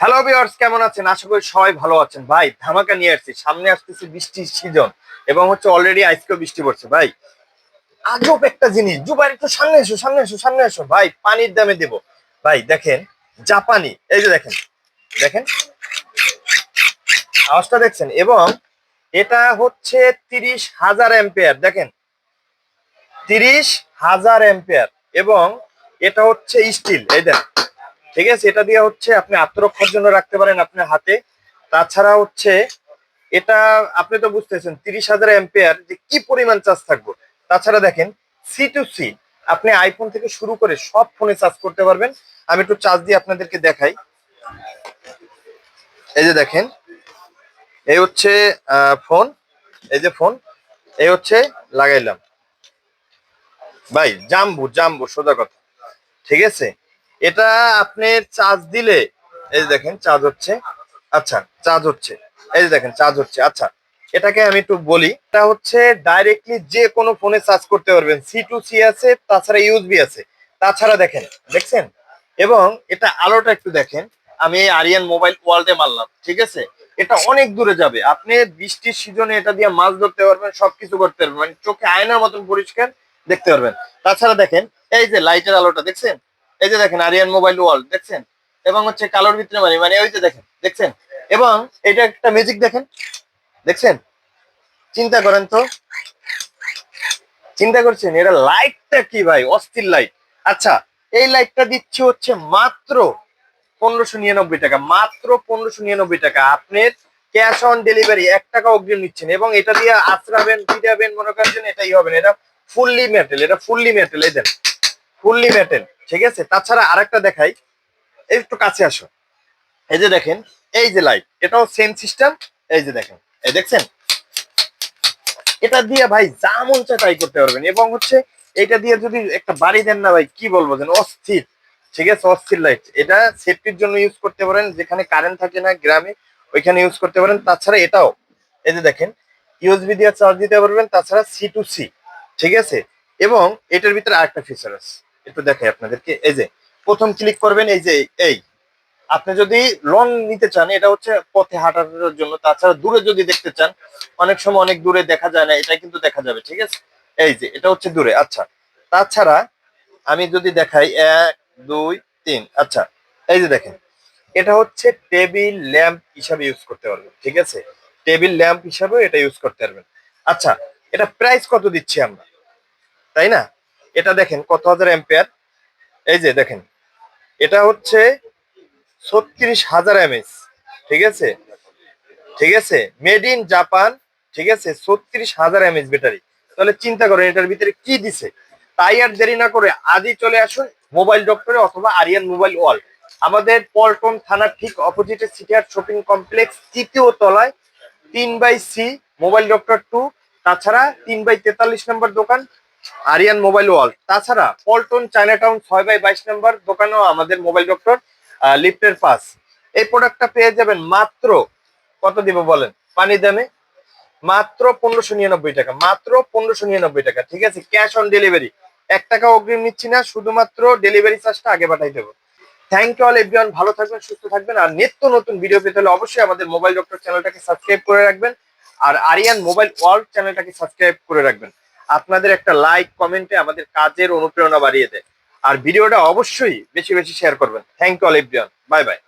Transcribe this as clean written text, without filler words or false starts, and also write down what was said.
Hello viewers, কেমন আছেন? আশা করি সবাই ভালো আছেন। ভাই ধামাকা নিয়ে আসছি, সামনে আসতেছে বৃষ্টির সিজন এবং অলরেডি আজকেও বৃষ্টি পড়ছে। ভাই আজব একটা জিনিস, জুবাইর একটু সামনে এসো, সামনে এসো, সামনে এসো। ভাই পানির দামে দেব। ভাই দেখেন, জাপানি, এই যে দেখেন, দেখেন আওয়াজটা দেখছেন, এবং এটা হচ্ছে 30,000 অ্যাম্পিয়ার। দেখেন, 30,000 অ্যাম্পিয়ার, এবং এটা হচ্ছে স্টিল। এই দেন, ঠিক আছে, এটা দিয়ে আপনি আত্মরক্ষার জন্য রাখতে পারেন আপনার হাতে। তাছাড়া এটা আপনি তো বুঝতেছেন 30,000 অ্যাম্পিয়ার যে কি পরিমাণ চার্জ থাকবে। তাছাড়া দেখেন, সি টু সি, আপনি আইফোন থেকে শুরু করে সব ফোনে চার্জ করতে পারবেন। আমি একটু চার্জ দিয়ে আপনাদেরকে দেখাই। এই যে দেখেন, এই ফোন, এই যে ফোন, এই লাগাইলাম। ভাই জাম্বু জাম্বু, সোজা কথা, ঠিক আছে। এটা আপনি চার্জ দিলে, এই যে দেখেন চার্জ হচ্ছে। আচ্ছা, চার্জ হচ্ছে, এই যে দেখেন চার্জ হচ্ছে। আচ্ছা, এটাকে আমি একটু বলি, এটা ডাইরেক্টলি যে কোনো ফোনে চার্জ করতে পারবেন। সি টু সি আছে, তাছাড়া ইউএসবি আছে। তাছাড়া দেখেন, দেখছেন, এবং এটা আলোটা একটু দেখেন। আমি এই আরিয়ান মোবাইল ওয়ার্ল্ডে মারলাম, ঠিক আছে। এটা অনেক দূরে যাবে। আপনি বৃষ্টির সিজনে এটা দিয়ে মাছ ধরতে পারবেন, সবকিছু করতে পারবেন, মানে চোখে আয়নার মতন পরিষ্কার দেখতে পারবেন। তাছাড়া দেখেন, এই যে লাইটের আলোটা দেখছেন, এই যে দেখেন আরিয়ান মোবাইল ওয়ার্ল্ড দেখছেন, এবং কালোর ভিতরে মানে মানে ওই যে দেখেন, দেখছেন, এবং এটা একটা ম্যাজিক দেখেন, দেখছেন। চিন্তা করেন তো, চিন্তা করছেন এটা লাইটটা কি ভাই, অস্থির লাইট। আচ্ছা, এই লাইটটা দিচ্ছি মাত্র 1599 টাকা, মাত্র 1599 টাকা। আপনার ক্যাশ অন ডেলিভারি, 1 টাকা অগ্রিম নিচ্ছেন, এবং এটা দিয়ে আঁচড়াবেন, পিটাবেন, মনে করেন এটাই হবে না। এটা ফুললি মেটেল, এটা ফুললি মেটেল, এই দেন, ফুললি মেটেল, ঠিক আছে। তাছাড়া আরেকটা দেখাই, এই একটু কাছে আসো। এই যে দেখেন, এই যে লাইট, এটাও সেম সিস্টেম। এই যে দেখেন, এই দেখছেন, এটা দিয়ে ভাই যা মন চায় তাই করতে পারবেন, এবং এটা দিয়ে যদি একটা বাড়ি দেন না ভাই, কি বলবো যেন, অস্থির, ঠিক আছে, অস্থির লাইট। এটা সেফটির জন্য ইউজ করতে পারেন, যেখানে কারেন্ট থাকে না গ্রামে, ওইখানে ইউজ করতে পারেন। তাছাড়া এটাও, এই যে দেখেন, ইউএসবি দিয়ে চার্জ দিতে পারবেন। তাছাড়া সি টু সি, ঠিক আছে। এবং এটার ভিতরে আরেকটা ফিচার আছে, একটু দেখাই আপনাদেরকে। এই যে প্রথম ক্লিক করবেন, এই যে এই, আপনি যদি লং নিতে চান, এটা পথে হাঁটার জন্য। তাছাড়া দূরে যদি দেখতে চান, অনেক সময় অনেক দূরে দেখা যায় না, এটা কিন্তু দেখা যাবে, ঠিক আছে। এই যে এটা দূরে। আচ্ছা, তাছাড়া আমি যদি দেখাই, 1 2 3, আচ্ছা, এই যে দেখেন, এটা টেবিল ল্যাম্প হিসাবে ইউজ করতে পারবেন, ঠিক আছে। টেবিল ল্যাম্প হিসাবে এটা ইউজ করতে পারবেন। আচ্ছা, এটা প্রাইস কত দিচ্ছি আমরা, তাই না? এটা দেখেন কত হাজার অ্যাম্পিয়ার। এই যে দেখেন, এটা 36,000 mAh, ঠিক আছে, ঠিক আছে, মেড ইন জাপান, ঠিক আছে, 36,000 mAh ব্যাটারি। তাহলে চিন্তা করেন এটার ভিতরে কি দিছে। তাই আর দেরি না করে আজই চলে আসুন মোবাইল ডক্টরে অথবা আরিয়ান মোবাইল ওয়ার্ল্ড। আমাদের পল্টন থানার ঠিক অপোজিটে সিটিআর শপিং কমপ্লেক্স, 3য় তলায়, 3/C, মোবাইল ডক্টর 2। তাছাড়া 3/43 নম্বর দোকান, আরিয়ান মোবাইল ওয়ার্ল্ড। তাছাড়া পল্টন চায়না টাউন, 6/22 নম্বর দোকানেও আমাদের মোবাইল ডক্টর, লিফটের পাস। এই প্রোডাক্টটা পেয়ে যাবেন মাত্র, কত দিব বলেন, পানি দামে, মাত্র 1599 টাকা, মাত্র 1599 টাকা, ঠিক আছে। ক্যাশ অন ডেলিভারি, 1 টাকা অগ্রিম নিচ্ছি না, শুধুমাত্র ডেলিভারি চার্জটা আগে পাঠাই দেবো। থ্যাংক ইউ অল এভরিওয়ান, ভালো থাকবেন, সুস্থ থাকবেন। আর নিত্য নতুন ভিডিও পেতে হলে অবশ্যই আমাদের মোবাইল ডক্টর চ্যানেলটাকে সাবস্ক্রাইব করে রাখবেন, আর আরিয়ান মোবাইল ওয়ার্ল্ড চ্যানেলটাকে সাবস্ক্রাইব করে রাখবেন। আপনাদের একটা লাইক কমেন্টে আমাদের কাজের অনুপ্রেরণা বাড়িয়ে দেয়। আর ভিডিওটা অবশ্যই বেশি বেশি শেয়ার করবেন। Thank you all everyone, bye by.